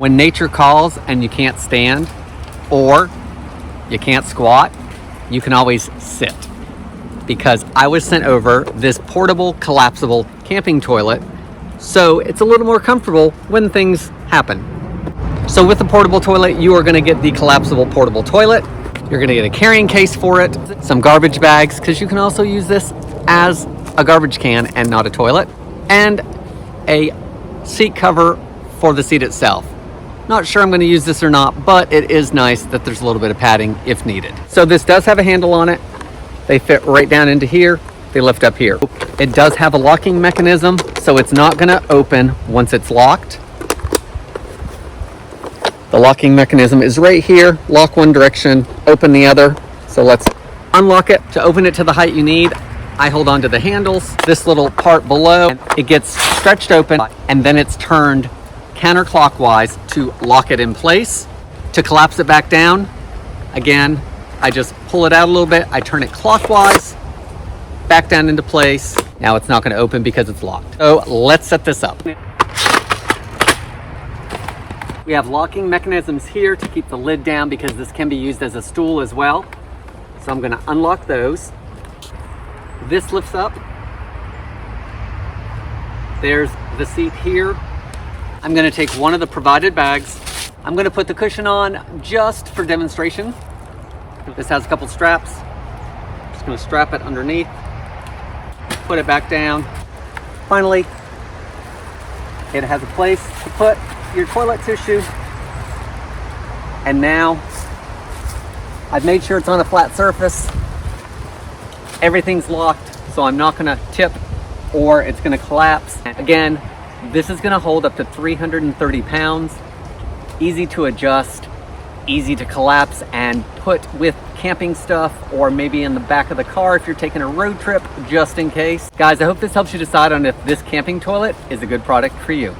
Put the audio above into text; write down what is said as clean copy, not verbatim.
When nature calls and you can't stand or you can't squat, you can always sit. Because I was sent over this portable collapsible camping toilet, so it's a little more comfortable when things happen. So with the portable toilet, you are gonna get the collapsible portable toilet. You're gonna get a carrying case for it, some garbage bags, because you can also use this as a garbage can and not a toilet, and a seat cover for the seat itself. Not sure I'm gonna use this or not, but it is nice that there's a little bit of padding if needed. So this does have a handle on it. They fit right down into here. They lift up here. It does have a locking mechanism, so it's not gonna open once it's locked. The locking mechanism is right here. Lock one direction, open the other. So let's unlock it. To open it to the height you need, I hold on to the handles. This little part below, it gets stretched open and then it's turned counterclockwise to lock it in place. To collapse it back down, again, I just pull it out a little bit, I turn it clockwise, back down into place. Now it's not gonna open because it's locked. So let's set this up. We have locking mechanisms here to keep the lid down because this can be used as a stool as well. So I'm gonna unlock those. This lifts up. There's the seat here. I'm gonna take one of the provided bags. I'm gonna put the cushion on just for demonstration. This has a couple straps. Just gonna strap it underneath, put it back down. Finally, it has a place to put your toilet tissue. And now, I've made sure it's on a flat surface. Everything's locked, so I'm not gonna tip or it's gonna collapse. Again, this is gonna hold up to 330 pounds, easy to adjust, easy to collapse and put with camping stuff or maybe in the back of the car if you're taking a road trip, just in case. Guys, I hope this helps you decide on if this camping toilet is a good product for you.